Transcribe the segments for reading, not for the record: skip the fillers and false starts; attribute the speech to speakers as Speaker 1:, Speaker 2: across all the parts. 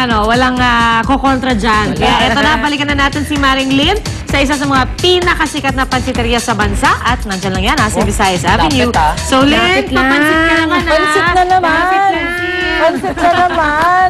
Speaker 1: walang kokontra dyan. Kaya eto na, balikan na natin si Maring Lynn sa isa sa mga pinakasikat na pansiteria sa bansa. At nandyan lang yan, sa Visayas Avenue. So, Lynn, papansit ka naman,
Speaker 2: Pansit na naman! Pansit na naman!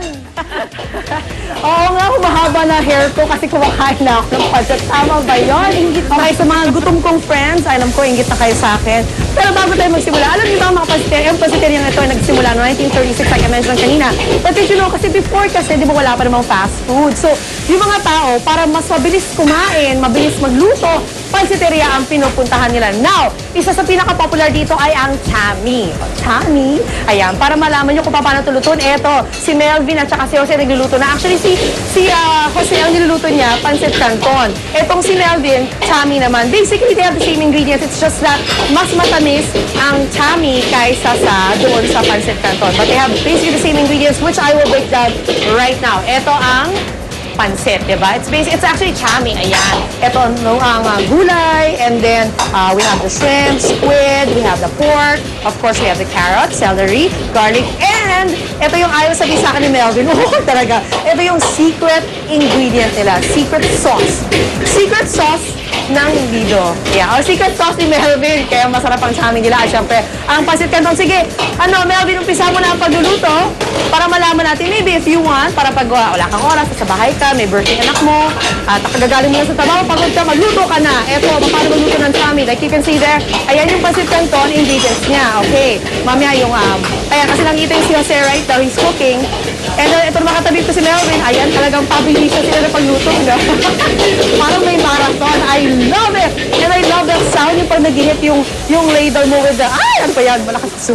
Speaker 2: Oo nga, humahaba na hair ko kasi kumakain na ako ng pansit. Tama ba yun? Ingit na kayo sa mga gutom kong friends. Alam ko, ingit na kayo sa akin. Pero bago tayo magsimula, alam niyo ba mga pansiteria? Yung pansiteria na ito ay nagsimula noong 1936, like I mentioned kanina. But did you know, kasi before kasi, di ba wala pa namang fast food. So, yung mga tao, para mas mabilis kumain, mabilis magluto, pansiteria ang pinupuntahan nila. Now, isa sa pinaka-popular dito ay ang Chami. Chami? Ayan, para malaman nyo kung paano tulutuin. Eto, si Melvin at saka si Jose nagluluto na. Actually, si Jose ang niluluto niya, pancit canton. Etong si Melvin, Chami naman. Basically, they have the same ingredients. It's just that mas matamis ang Chami kaysa sa doon sa pancit canton. But they have basically the same ingredients, which I will break down right now. Eto ang pansit, diba? It's actually Chami, ayan. Ito ang gulay, and then we have the shrimp, squid, we have the pork, of course we have the carrot, celery, garlic, and ito yung ayaw sabihin sa akin ni Melvin, talaga, ito yung secret ingredient nila, secret sauce. Secret sauce ng Lido. Yeah, secret sauce ni Melvin, kaya masarap ang Chami nila. At syempre, ang pancit canton. Sige, Melvin, umpisa mo na ang pagluluto para malaman natin, maybe if you want, para pag wala kang oras, sa bahay ka, may birthday anak mo, at kagagaling mo na sa trabaho, pagod ka, magluto ka na. Eto, paano magluto ng Chami? Like you can see there, ayan yung pancit canton, ingredients niya. Okay, mamaya yung, ayan, kasi nakita yung si Jose right now, he's cooking. And ito naman katabi ko si Melvin, ayan, talagang pabilisan sila na pagluto. Parang may marathon. I love it! And I love that sound, yung pag nag-hit yung ladle mo with the, ano pa yan? Malakas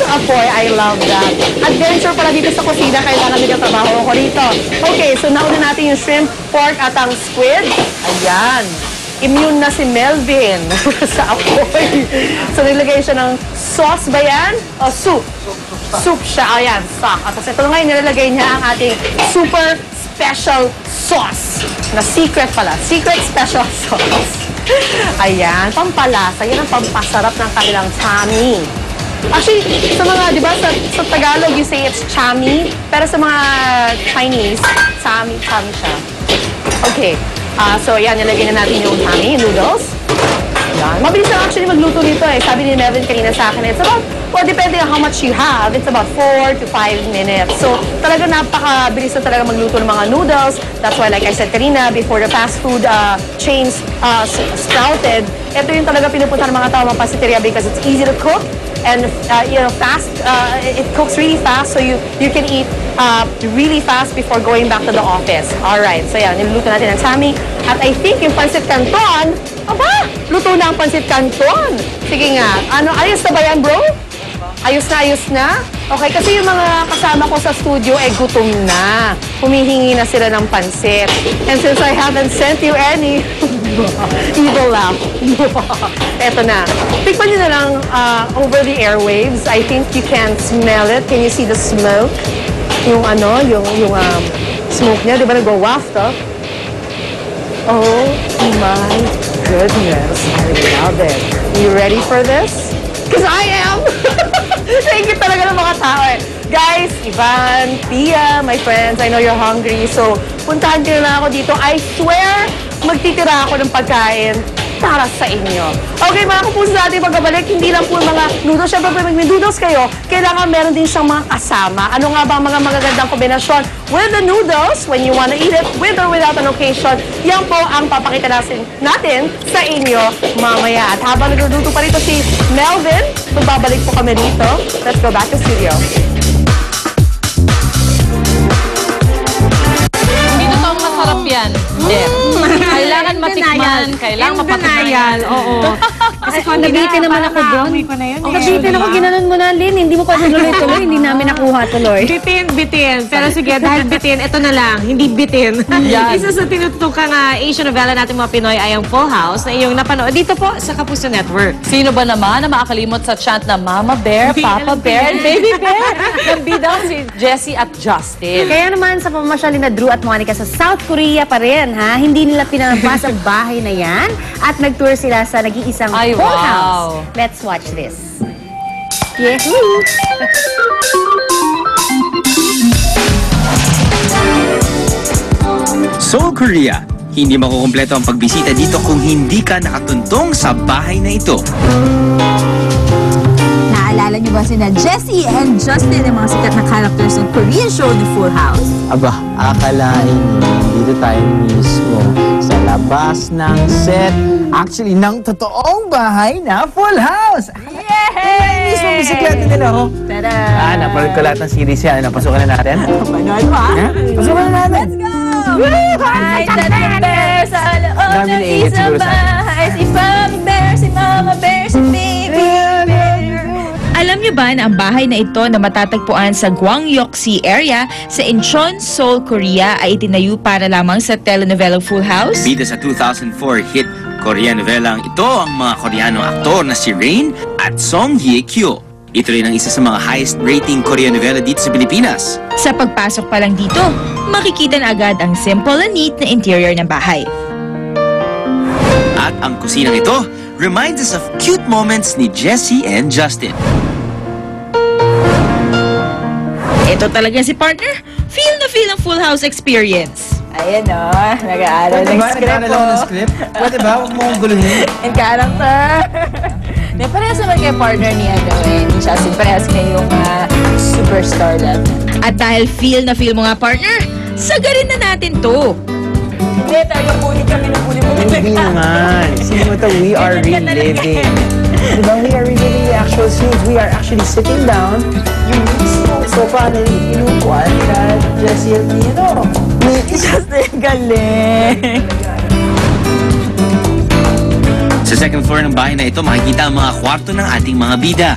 Speaker 2: ang apoy. I love that. Adventure pala dito sa kusina, kailangan din ang trabaho ko rito. Okay, so nauna natin yung shrimp, pork, at ang squid. Ayan. Immune na si Melvin sa apoy. So, nilagay siya ng sauce ba yan? O soup? Soup siya. Ayan, stock. At ito ngayon, nilalagay niya ang ating super special sauce. Na secret pala. Secret special sauce. Ayan, pampalasa. Yan ang pampasarap ng kanilang Chami. Actually, sa mga, di ba, sa Tagalog, you say it's Chami. Pero sa mga Chinese, Chami siya. Okay. So, ayan, nilagay na natin yung Chami, noodles. Ayan. Mabilis na actually magluto nito eh. Sabi ni Melvin kanina sa akin, it's about, well, depending on how much you have, it's about 4 to 5 minutes. So, talaga napakabilis na talaga magluto ng mga noodles. That's why, like I said kanina, before the fast food chains sprouted, ito yung talaga pinupunta ng mga tao mga pansiteria because it's easy to cook and, fast. It cooks really fast, so you can eat really fast before going back to the office. Alright, so yan, niluluto natin ang Chami. At I think yung pancit canton, luto na ang pancit canton. Sige nga, ayos na ba yan, bro? Ayos na? Okay, kasi yung mga kasama ko sa studio, gutom na. Humihingi na sila ng pansit. And since I haven't sent you any, evil laugh. Eto na. Tikman nyo na lang over the airwaves. I think you can smell it. Can you see the smoke? Yung smoke niya, di ba nag-waft up? Oh my goodness. I love it. You ready for this? Because I am! Thank you talaga ng mga tao eh. Guys, Ivan, Pia, my friends, I know you're hungry. So, puntahan nyo na ako dito. I swear, magtitira ako ng pagkain para sa inyo. Okay, mga kapuso natin pagkabalik, hindi lang po mga noodles. Siyempre, pag may noodles kayo, kailangan meron din siyang mga kasama. Ano nga ba ang mga magagandang kombinasyon with the noodles when you wanna eat it, with or without an occasion? Yan po ang papakita natin sa inyo mamaya. At habang nagluluto pa rito si Melvin, magbabalik po kami dito. Let's go back to studio.
Speaker 3: Hindi totoong masarap yan. Kailangan matikman. Kailangan mapatikman.
Speaker 1: Oo. Kasi kung
Speaker 4: nabitin naman ako doon. Nabitin ako, ginanon mo na, Lynn. Hindi mo pa tuloy-tuloy. Hindi namin nakuha tuloy.
Speaker 1: Bitin. Pero sige, dahil bitin, ito na lang. Hindi bitin. Isa sa tinututukang Asian novela natin mga Pinoy ay ang Full House na iyong napanood dito po sa Kapuso Network.
Speaker 3: Sino ba naman na makakalimot sa chant na Mama Bear, Papa Bear, and Baby Bear? Nabida si Jessie at Justin.
Speaker 4: Kaya naman sa pamasyal ni Drew at Monica sa South Korea pa rin, ha? Hindi nila pinalabas ang bahay na yan at nag-tour sila sa nag-iisang Full House. Let's watch this. Yehoo!
Speaker 5: Seoul, Korea. Hindi makukumpleto ang pagbisita dito kung hindi ka nakatuntong sa bahay na ito.
Speaker 6: Naalala niyo ba sina Jessie and Justin, ang mga sikat na characters ng Korean show ni Full House?
Speaker 7: Aba, akalain dito tayo mismo sa labas ng set. Actually, ng totoong bahay na Full House! Yay! Mismo bisikleta nila, oh.
Speaker 6: Tada!
Speaker 7: Napanood ko lahat ng series yan. Napasukan na natin.
Speaker 6: Panood mo, ha?
Speaker 7: Pasukan na natin.
Speaker 6: Let's go! Hi, Tata Bear! Sa loob
Speaker 7: Dami
Speaker 6: ng
Speaker 7: na-iingat
Speaker 6: isang
Speaker 7: siguro sa atin.
Speaker 6: bahay. Si Mama Bear, si Mama Bear, si Baby Bear.
Speaker 8: Alam niyo ba na ang bahay na ito na matatagpuan sa Gwangyok-si area sa Incheon, Seoul, Korea ay itinayo para lamang sa telenovela Full House?
Speaker 5: Bida sa 2004 hit Korean novelang ito ang mga Koreanong aktor na si Rain at Song Hye-kyo. Ito rin ang isa sa mga highest rating Korean novela dito sa Pilipinas.
Speaker 8: Sa pagpasok pa lang dito, makikita na agad ang simple and neat na interior ng bahay.
Speaker 5: At ang kusinang ito reminds us of cute moments ni Jessie and Justin.
Speaker 8: Ito talaga si partner. Feel na feel ang Full House experience.
Speaker 6: Ayan o, nag-aaral ng script
Speaker 7: Nag-aaral ako ng script? Pwede ba? Huwag mo akong guluhin.
Speaker 6: And character. Parehas naman kay partner ni ni Justin. Parehas kayo yung superstar natin.
Speaker 8: At dahil feel na feel mo nga partner, sagarin na natin to.
Speaker 6: Hindi, tayo puli kami ng puli.
Speaker 7: Hindi naman. Sino ito? We are reliving. Diba? We are reliving the actual scenes. We are actually sitting down. Yung mismo sofa na inupuan na Jessie at Nino.
Speaker 6: Justin, galing.
Speaker 5: Sa second floor ng bahay na ito, makikita ang mga kwarto ng ating mga bida.